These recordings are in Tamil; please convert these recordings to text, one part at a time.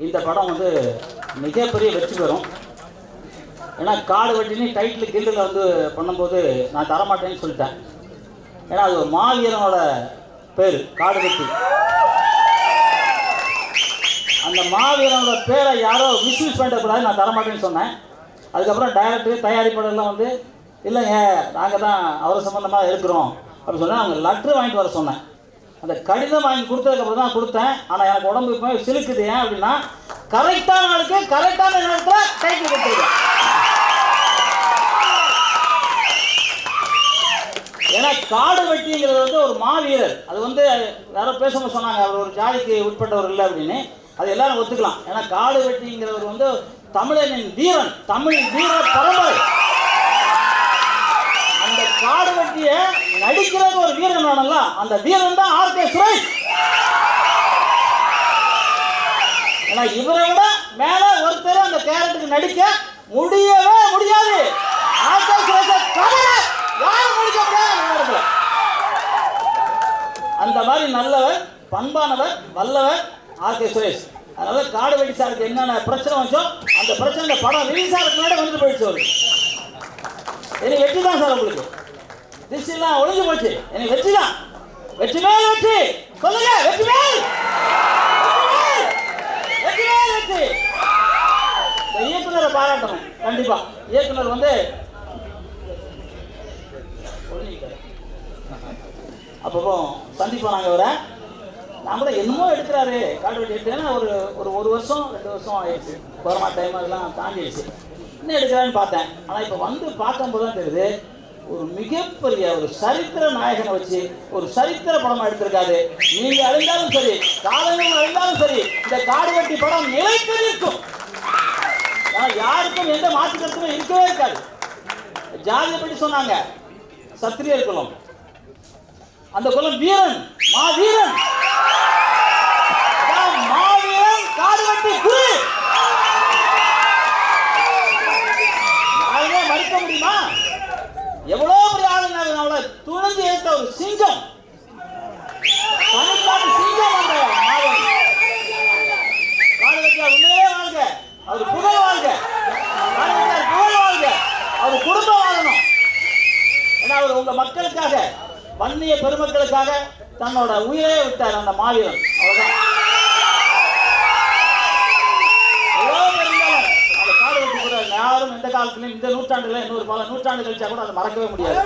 இந்த படம் வந்து மிகப்பெரிய வெற்றி பெறும். ஏன்னா காடு வெட்டினி டைட்டில் கில்டில் வந்து பண்ணும்போது நான் தரமாட்டேன்னு சொல்லிட்டேன். ஏன்னா அது ஒரு மாவீரனோட பேர் காடு வெட்டி. அந்த மாவீரனோட பேரை யாரோ மிஸ்யூஸ் பண்ணக்கூடாது, நான் தரமாட்டேன்னு சொன்னேன். அதுக்கப்புறம் டைரக்டர் தயாரிப்பாளர்லாம் வந்து இல்லைங்க நாங்கள் தான் அவர் சம்மந்தமாக இருக்கிறோம் அப்படின்னு சொன்னால் அவங்க லெட்ரு வாங்கிட்டு வர சொன்னேன். அந்த கடிதம் வாங்கி கொடுத்ததுக்கப்புறம் தான் கொடுத்தேன். ஆனால் எனக்கு உடம்பு இப்போ சிலுக்குது. ஏன் அப்படின்னா கரெக்டான ஆளுக்கு கரெக்டான நேரத்தில் டைட்டில் கொடுத்துருக்கேன். ஏன்னா காடு வெட்டிங்கிறது வந்து ஒரு மாவீரர். அது வந்து யாரோ பேசணும் சொன்னாங்க, அவர் ஒரு ஜாதிக்கு உட்பட்டவர் இல்லை அப்படின்னு. அது எல்லாரும் ஒத்துக்கலாம். ஏன்னா காடு வெட்டிங்கிறவர் வந்து தமிழனின் வீரன், தமிழ் வீர பரம்பரை. அந்த காடு வெட்டிய நடிக்கிறது ஒரு வீரன் வேணும்ல, அந்த வீரன் தான் ஆர்.கே. சுரேஷ். ஏன்னா இவரை விட மேல ஒருத்தர் அந்த கேரக்டருக்கு நடிக்க முடியவே முடியாது. ஆர்.கே. சுரேஷை தவிர யாரும் நடிக்க முடியாது. அந்த மாதிரி நல்லவர், பண்பானவர், வல்லவர் ஆர்.கே. சுரேஷ். அதனால காடு வெட்டி சாருக்கு என்னென்ன பிரச்சனை வச்சோ அந்த பிரச்சனை படம் ரிலீஸ் ஆகிறதுக்கு முன்னாடி வந்துட்டு போயிடுச்சு. அவரு எனக்கு வெற்றி தான் சார். உங்களுக்கு திசையெல்லாம் ஒழிஞ்சு போச்சு. எனக்கு வெற்றி தான். வெற்றி மேல் வெற்றி சொல்லுங்க. வெற்றி மேல் வெற்றி மேல் வெற்றி. இந்த இயக்குனரை பாராட்டணும் கண்டிப்பா. இயக்குனர் வந்து அப்போ சந்திப்போம் நாங்கள். வர நான் கூட என்னமோ எடுக்கிறாரு காடு வெட்டி எடுத்தேன்னா ஒரு வருஷம் 2 வருஷம் ஆயிடுச்சு. கொரோனா டைம் அதெல்லாம் தாண்டிடுச்சு. இன்னும் எடுக்கிறான்னு பார்த்தேன். ஆனால் இப்போ வந்து பார்க்கும்போது தான் தெரியுது ஒரு மிகப்பெரிய ஒரு சரித்திர நாயகனை வச்சு ஒரு சரித்திர படமாக எடுத்திருக்காரு. நீங்கள் அழிந்தாலும் சரி, காலங்கள் அழிந்தாலும் சரி, இந்த காடு வெட்டி படம் நிலைத்து நிற்கும். யாருக்கும் எந்த மாற்று கருத்துமே இருக்கவே இருக்காது. ஜாதியை பற்றி சொன்னாங்க, சத்திரியர் குலம். அந்த குலம் வீரன், மாவீரன். மாவீரன் காடு வெட்டி குரு. யாருமே மறுக்க முடியுமா? எவ்வளோ பெரிய ஆளுங்க அவளை துணிஞ்சு ஏற்ற ஒரு சிங்கம், தனிப்பாட்டு சிங்கம். அந்த மாவீரன் காடு வெட்டியார் உண்மையிலே வாழ்க, அவர் புகழ் வாழ்க, காடு வெட்டியார் புகழ் வாழ்க, அவர் குடும்பம் வாழணும். ஏன்னா அவர் உங்க மக்களுக்காக, வன்னிய பெருமக்களுக்காக தன்னோட உயிரை விட்டார் அந்த மாவீரன். அவ்வளவுதான். அந்த காடு வெட்டி கூட யாரும் எந்த காலத்திலும் இந்த நூற்றாண்டுல இன்னொரு பல நூற்றாண்டு கழிச்சா கூட அதை மறக்கவே முடியாது.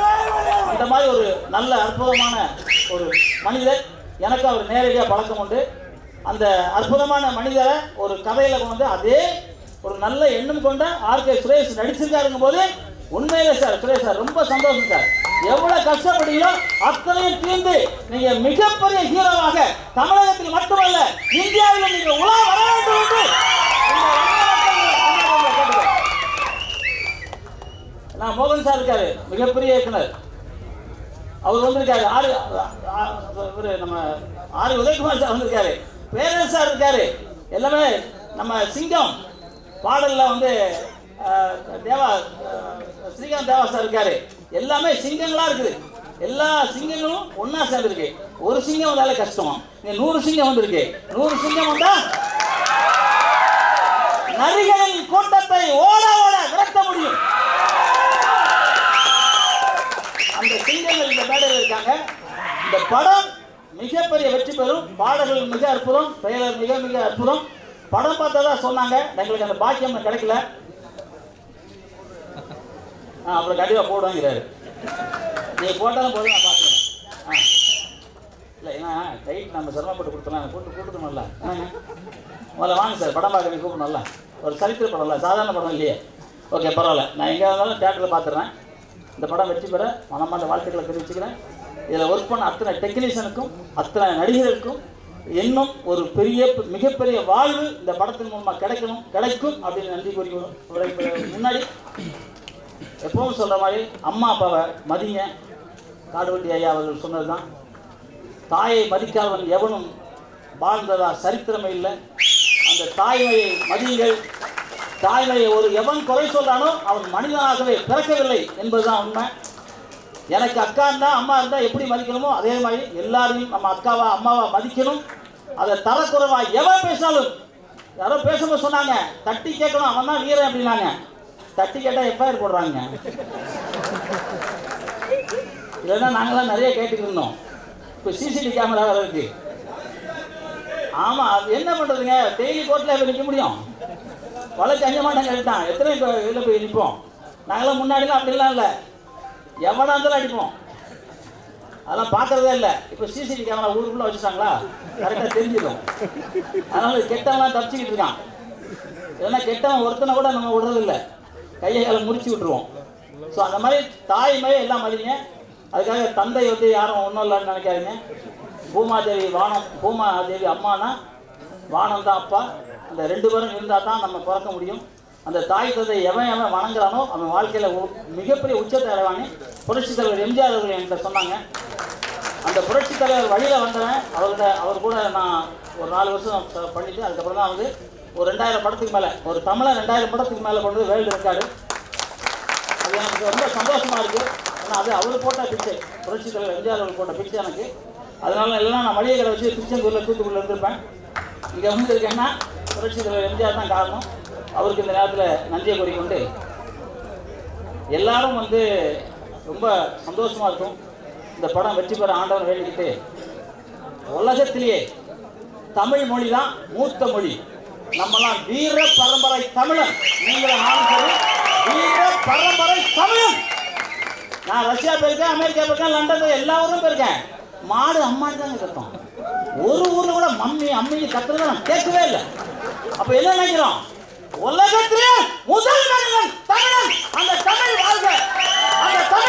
அந்த மாதிரி ஒரு நல்ல அற்புதமான ஒரு மனிதர். எனக்கு அவர் நேரடியாக பழக்கம் உண்டு. அந்த அற்புதமான மனிதரை ஒரு கதையில கொண்டு அதே ஒரு நல்ல எண்ணம் கொண்ட ஆர்.கே. சுரேஷ் நடிச்சிருக்காருங்கும் போது உண்மையிலே சார் சுரேஷ் சார் ரொம்ப சந்தோஷம் சார். எவ்வளவு கஷ்டப்படுறீங்களோ அத்தனையும் தீர்ந்து நீங்க மிகப்பெரிய ஹீரோவாக தமிழகத்தில் மட்டுமல்ல இந்தியாவில் நீங்க உலா வர வேண்டும் என்று நான் மோகன் சார் இருக்காரு, மிகப்பெரிய இயக்குனர். அவர் வந்திருக்காரு. நம்ம ஆர். உதயகுமார் சார் வந்திருக்காரு, பேரரசு சார் இருக்காரு. எல்லாமே நம்ம சிங்கம் பாடல்ல வந்து தேவா ஸ்ரீகாந்த் தேவா சார் இருக்காரு. எல்லாமே சிங்கங்களா இருக்குது. எல்லா சிங்கங்களும் ஒன்னா சேர்ந்துருக்கு. ஒரு சிங்கம் வந்தாலே கஷ்டம். 100 சிங்கம் வந்திருக்கு. 100 சிங்கம் வந்தா நரிகளின் கூட்டத்தை ஓட ஓட விரட்ட முடியும். அந்த சிங்கங்கள் இந்த மேடையில் இருக்காங்க. இந்த படம் மிகப்பெரிய வெற்றி பெறும். பாடல்கள் மிக அற்புதம், பெயர் மிக மிக அற்புதம். படம் பார்த்ததா சொன்னாங்க. எங்களுக்கு அந்த பாக்கியம் கிடைக்கல. அப்புறம் கண்டிப்பாக போடுவாங்கிறாரு. நீங்கள் போட்டாலும் போதும், நான் பார்த்துக்கிறேன். இல்லை ஏன்னா டைட் நம்ம சிரமப்பட்டு கொடுத்துலாம் கூப்பிட்டுக்கணும்ல. முதல்ல வாங்க சார், படம் பார்க்க கூப்பிடணும்ல. ஒரு சரித்திர படம் இல்லை, சாதாரண படம் இல்லையே. ஓகே பரவாயில்ல, நான் எங்கே இருந்தாலும் தேட்டரில் பார்த்துட்றேன். இந்த படம் வெற்றி பெற மனமார்ந்த வாழ்த்துக்களை தெரிவிச்சுக்கிறேன். இதில் ஒர்க் பண்ண அத்தனை டெக்னீஷியனுக்கும் அத்தனை நடிகர்களுக்கும் இன்னும் ஒரு மிகப்பெரிய வாழ்வு இந்த படத்தின் மூலமாக கிடைக்கும் அப்படின்னு நன்றி கூறி முன்னாடி எப்பவும் சொல்கிற மாதிரி அம்மா அப்பாவை மதிங்க. காடு வெட்டி ஐயா அவர்கள் சொன்னது தான். தாயை மதிக்காதவன் எவனும் வாழ்ந்ததா சரித்திரமே இல்லை. அந்த தாய்மையை மதியுங்கள். தாய்மையை எவன் குறை சொல்றானோ அவன் மனிதனாகவே பிறக்கவில்லை என்பதுதான் உண்மை. எனக்கு அக்கா இருந்தா அம்மா இருந்தா எப்படி மதிக்கணுமோ அதே மாதிரி எல்லாரையும் நம்ம அக்காவா அம்மாவா மதிக்கணும். அதை தரக்குறைவா எவன் பேசினாலும் யாரோ பேசும்போது சொன்னாங்க தட்டி கேட்கணும், அவன் தான் வீரன் அப்படின்னாங்க. தட்டி கேட்டால் எஃப்ஐஆர் போடுறாங்க. இதெல்லாம் நாங்களாம் நிறைய கேட்டுக்கிட்டு இருந்தோம். இப்போ சிசிடிவி கேமரா வேறு இருக்கு. ஆமாம், அது என்ன பண்ணுறதுங்க, டெய்லி கோர்ட்டில் நிற்க முடியும்? வழக்கு 5 மாட்டாங்க எடுத்தான். எத்தனை இப்போ இதில் போய் நிற்போம்? நாங்களாம் முன்னாடிலாம் அப்படிலாம் இல்லை, எவனாக இருந்தாலும் அடிப்போம். அதெல்லாம் பார்க்கறதே இல்லை. இப்போ சிசிடிவி கேமரா ஊருக்குள்ளே வச்சுட்டாங்களா, கரெக்டாக தெரிஞ்சிடும். அதனால கெட்டவன்லாம் தப்பிச்சுக்கிட்டு இருக்கான். இல்லைன்னா கெட்டவன் ஒருத்தனை கூட நம்ம விடுறதில்லை, கையை காலை முறிச்சு விட்டுருவோம். ஸோ அந்த மாதிரி தாய்மை எல்லாம் மதிங்க. அதுக்காக தந்தை வந்து யாரும் ஒன்றும் இல்லைன்னு நினைக்காதீங்க. பூமாதேவி வானம், பூமாதேவி அம்மானா வானம் தான் அப்பா. அந்த 2 பேரும் இருந்தால் தான் நம்ம பிறக்க முடியும். அந்த தாய் தந்தை எவன் வணங்குறானோ அவன் வாழ்க்கையில் மிகப்பெரிய உச்சத்தை அடைவானே. புரட்சித் தலைவர் எம்ஜிஆர் அவர்கள் என்கிட்ட சொன்னாங்க. அந்த புரட்சித் தலைவர் வழியில் வந்தவன் அவர் கூட நான் ஒரு 4 வருஷம் பண்ணிவிட்டு அதுக்கப்புறம் தான் வந்து ஒரு 2000 படத்துக்கு மேலே, ஒரு தமிழை 2000 படத்துக்கு மேலே கொண்டு வேர்ல்டு ரெக்கார்டு. அது எனக்கு ரொம்ப சந்தோஷமாக இருக்குது. ஏன்னா அது அவர் போட்ட பிச்சை, புரட்சித் தலைவர் எம்ஜிஆர் அவர்கள் போட்ட பிச்சை எனக்கு. அதனால இல்லைன்னா நான் மளிகை கடை வச்சு திருச்செந்தூரில் தூத்துக்குடியில் இருந்திருப்பேன். இங்கே வந்து இருக்கேன்னா புரட்சித் தலைவர் எம்ஜிஆர் தான் காரணம். அவருக்கு இந்த நேரத்தில் நன்றியை கூறிக்கொண்டு எல்லாரும் வந்து ரொம்ப சந்தோஷமாக இருக்கும். இந்த படம் வெற்றி பெற ஆண்டவன் வேண்டிக்கிட்டு, உலகத்திலேயே தமிழ் மொழி தான் மூத்த மொழி. நம்மலாம் வீர பரம்பரை தமிழன். நீங்களும் நானும் சரி வீர பரம்பரை தமிழன். நான் ரஷ்யா போயிருக்கேன், அமெரிக்கா போயிருக்கேன், லண்டன், எல்லா ஊரும் போயிருக்கேன். மாடு அம்மாடி தாங்க கத்தோம். ஒரு ஊர்ல கூட மம்மி அம்மின்னு கத்துறத நான் கேட்கவே இல்லை. அப்ப என்ன நினைக்கிறோம்? உலகத்திலே முதல் மனிதன் தமிழன். அந்த தமிழ் வாழ்க, அந்த தமிழ்